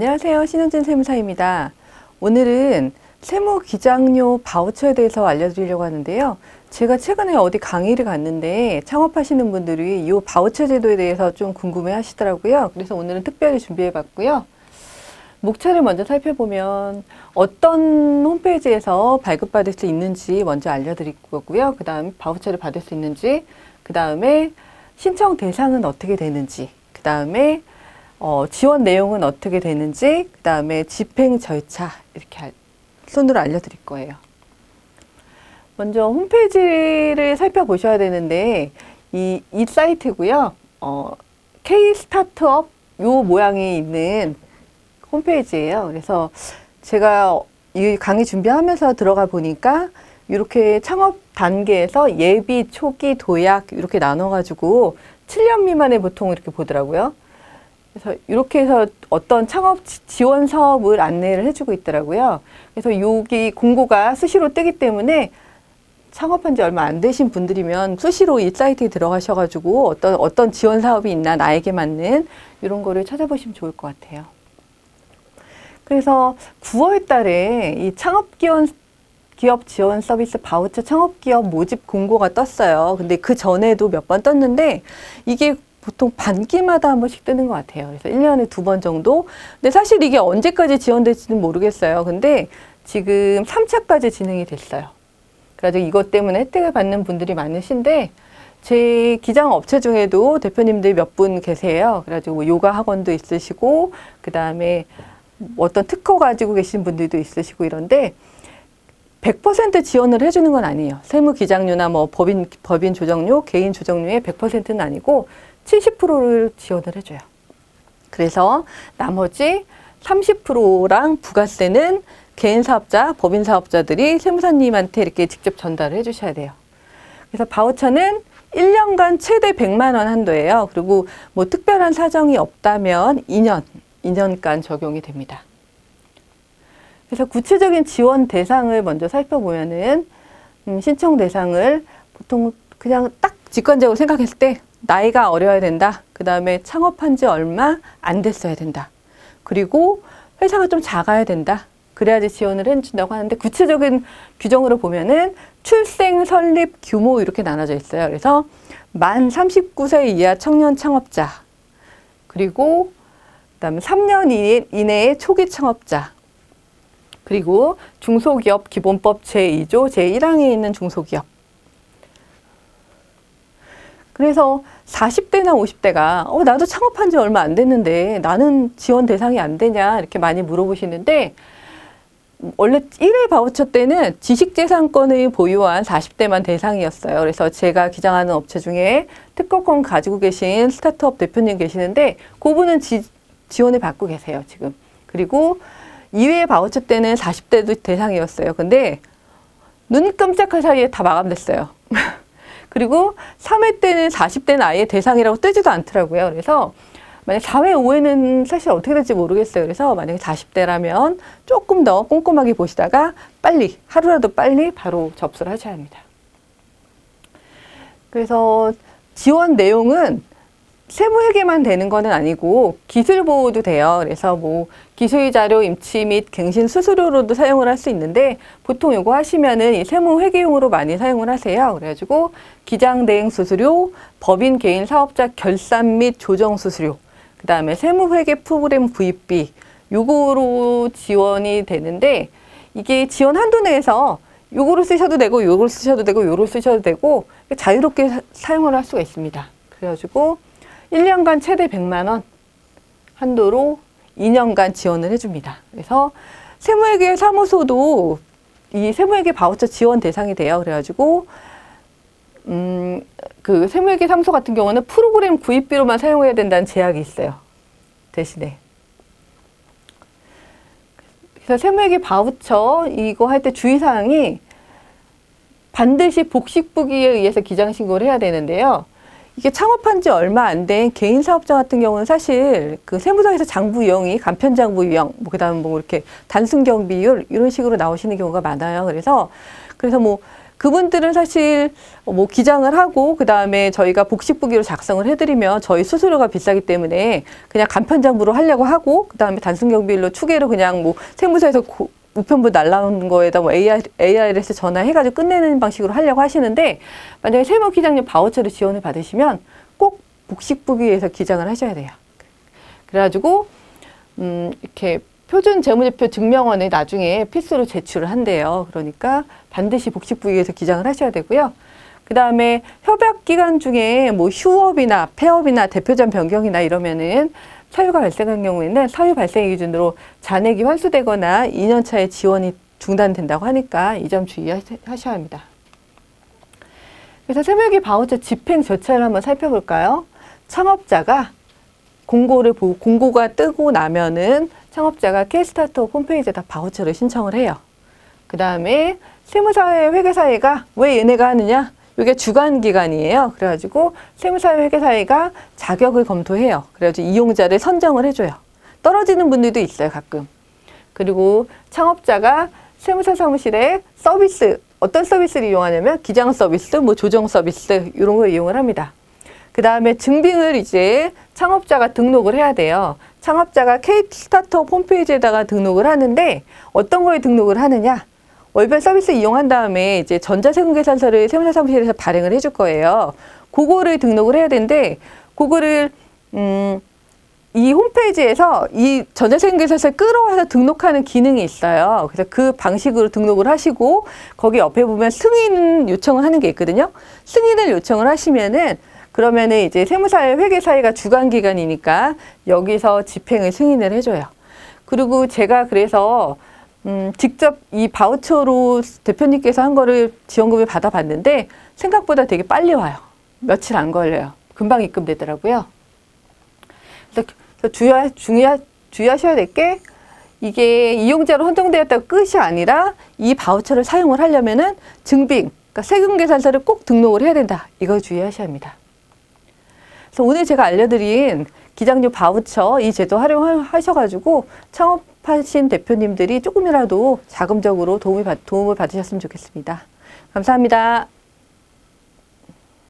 안녕하세요. 신현진 세무사입니다. 오늘은 세무기장료 바우처에 대해서 알려드리려고 하는데요. 제가 최근에 어디 강의를 갔는데 창업하시는 분들이 이 바우처 제도에 대해서 좀 궁금해 하시더라고요. 그래서 오늘은 특별히 준비해 봤고요. 목차를 먼저 살펴보면 어떤 홈페이지에서 발급받을 수 있는지 먼저 알려드릴 거고요. 그 다음에 바우처를 받을 수 있는지, 그 다음에 신청 대상은 어떻게 되는지, 그 다음에 지원 내용은 어떻게 되는지, 그 다음에 집행 절차 이렇게 손으로 알려드릴 거예요. 먼저 홈페이지를 살펴보셔야 되는데 이 사이트고요. K-스타트업 요 모양이 있는 홈페이지예요. 그래서 제가 이 강의 준비하면서 들어가 보니까 이렇게 창업 단계에서 예비, 초기, 도약 이렇게 나눠가지고 7년 미만에 보통 이렇게 보더라고요. 그래서 이렇게 해서 어떤 창업 지원 사업을 안내를 해주고 있더라고요. 그래서 여기 공고가 수시로 뜨기 때문에 창업한 지 얼마 안 되신 분들이면 수시로 이 사이트에 들어가셔가지고 어떤 지원 사업이 있나 나에게 맞는 이런 거를 찾아보시면 좋을 것 같아요. 그래서 9월 달에 이 기업 지원 서비스 바우처 창업기업 모집 공고가 떴어요. 근데 그 전에도 몇 번 떴는데 이게 보통 반기마다 한 번씩 뜨는 것 같아요. 그래서 1년에 2번 정도. 근데 사실 이게 언제까지 지원될지는 모르겠어요. 근데 지금 3차까지 진행이 됐어요. 그래가지고 이것 때문에 혜택을 받는 분들이 많으신데 제 기장 업체 중에도 대표님들 몇 분 계세요. 그래가지고 뭐 요가 학원도 있으시고 그 다음에 어떤 특허 가지고 계신 분들도 있으시고 이런데 100% 지원을 해주는 건 아니에요. 세무기장료나 뭐 법인 조정료, 개인 조정료의 100%는 아니고 70%를 지원을 해줘요. 그래서 나머지 30%랑 부가세는 개인 사업자, 법인 사업자들이 세무사님한테 이렇게 직접 전달을 해주셔야 돼요. 그래서 바우처는 1년간 최대 100만 원 한도예요. 그리고 뭐 특별한 사정이 없다면 2년간 적용이 됩니다. 그래서 구체적인 지원 대상을 먼저 살펴보면은 신청 대상을 보통 그냥 딱 직관적으로 생각했을 때 나이가 어려야 된다. 그 다음에 창업한 지 얼마 안 됐어야 된다. 그리고 회사가 좀 작아야 된다. 그래야지 지원을 해준다고 하는데 구체적인 규정으로 보면은 출생, 설립, 규모 이렇게 나눠져 있어요. 그래서 만 39세 이하 청년 창업자, 그리고 그다음에 3년 이내의 초기 창업자, 그리고 중소기업 기본법 제2조 제1항에 있는 중소기업. 그래서 40대나 50대가 나도 창업한 지 얼마 안 됐는데 나는 지원 대상이 안 되냐 이렇게 많이 물어보시는데 원래 1회 바우처 때는 지식재산권을 보유한 40대만 대상이었어요. 그래서 제가 기장하는 업체 중에 특허권 가지고 계신 스타트업 대표님 계시는데 그분은 지원을 받고 계세요, 지금. 그리고 2회 바우처 때는 40대도 대상이었어요. 근데 눈 깜짝할 사이에 다 마감됐어요. 그리고 3회 때는 40대는 아예 대상이라고 뜨지도 않더라고요. 그래서 만약 4회, 5회는 사실 어떻게 될지 모르겠어요. 그래서 만약에 40대라면 조금 더 꼼꼼하게 보시다가 빨리, 하루라도 빨리 바로 접수를 하셔야 합니다. 그래서 지원 내용은 세무회계만 되는 거는 아니고 기술보호도 돼요. 그래서 뭐 기술자료 임치 및 갱신 수수료로도 사용을 할 수 있는데 보통 이거 하시면은 이 세무회계용으로 많이 사용을 하세요. 그래가지고 기장대행 수수료, 법인 개인 사업자 결산 및 조정 수수료, 그 다음에 세무회계 프로그램 구입비 요거로 지원이 되는데 이게 지원 한도 내에서 요거를 쓰셔도 되고 요걸 쓰셔도 되고 요걸 쓰셔도 되고 자유롭게 사용을 할 수가 있습니다. 그래가지고 1년간 최대 100만 원 한도로 2년간 지원을 해줍니다. 그래서 세무회계 사무소도 이 세무회계 바우처 지원 대상이 돼요. 그래가지고 그 세무회계 사무소 같은 경우는 프로그램 구입비로만 사용해야 된다는 제약이 있어요. 대신에. 그래서 세무회계 바우처 이거 할 때 주의사항이 반드시 복식부기에 의해서 기장신고를 해야 되는데요. 이게 창업한 지 얼마 안 된 개인 사업자 같은 경우는 사실 그 세무서에서 장부 유형이 간편장부 유형, 뭐 그다음 뭐 이렇게 단순 경비율 이런 식으로 나오시는 경우가 많아요. 그래서 뭐 그분들은 사실 뭐 기장을 하고 그 다음에 저희가 복식부기로 작성을 해드리면 저희 수수료가 비싸기 때문에 그냥 간편장부로 하려고 하고 그 다음에 단순경비일로 추계로 그냥 뭐 세무서에서 우편부 날라온 거에다 뭐 ARS 전화해가지고 끝내는 방식으로 하려고 하시는데 만약에 세무기장료 바우처를 지원을 받으시면 꼭 복식부기에서 기장을 하셔야 돼요. 그래가지고 이렇게 표준 재무제표 증명원을 나중에 필수로 제출을 한대요. 그러니까 반드시 복식부기에서 기장을 하셔야 되고요. 그 다음에 협약기간 중에 뭐 휴업이나 폐업이나 대표점 변경이나 이러면은 사유가 발생한 경우에는 사유 발생 기준으로 잔액이 환수되거나 2년 차에 지원이 중단된다고 하니까 이 점 주의하셔야 합니다. 그래서 세무회계 바우처 집행 절차를 한번 살펴볼까요? 창업자가 공고를 보고 공고가 뜨고 나면은 창업자가 K-스타트업 홈페이지에다 바우처를 신청을 해요. 그 다음에 세무사회 회계사회가 왜 얘네가 하느냐? 이게 주관기관이에요. 그래가지고 세무사회 회계사회가 자격을 검토해요. 그래가지고 이용자를 선정을 해줘요. 떨어지는 분들도 있어요, 가끔. 그리고 창업자가 세무사 사무실에 서비스, 어떤 서비스를 이용하냐면 기장 서비스, 뭐 조정 서비스 이런 걸 이용을 합니다. 그 다음에 증빙을 이제 창업자가 등록을 해야 돼요. 창업자가 K-스타트업 홈페이지에다가 등록을 하는데 어떤 거에 등록을 하느냐? 월별 서비스 이용한 다음에 이제 전자세금계산서를 세무사 사무실에서 발행을 해줄 거예요. 그거를 등록을 해야 되는데 그거를 이 홈페이지에서 이 전자세금계산서를 끌어와서 등록하는 기능이 있어요. 그래서 그 방식으로 등록을 하시고 거기 옆에 보면 승인 요청을 하는 게 있거든요. 승인을 요청을 하시면은 그러면은 이제 세무사회 회계사회가 주관기관이니까 여기서 집행을 승인을 해줘요. 그리고 제가 그래서 직접 이 바우처로 대표님께서 한 거를 지원금을 받아봤는데 생각보다 되게 빨리 와요. 며칠 안 걸려요. 금방 입금되더라고요. 그래서 주의하셔야 될 게 이게 이용자로 선정되었다고 끝이 아니라 이 바우처를 사용을 하려면은 증빙, 그러니까 세금계산서를 꼭 등록을 해야 된다. 이걸 주의하셔야 합니다. 그래서 오늘 제가 알려드린 기장료 바우처 이 제도 활용하셔가지고 창업하신 대표님들이 조금이라도 자금적으로 도움을 받으셨으면 좋겠습니다. 감사합니다.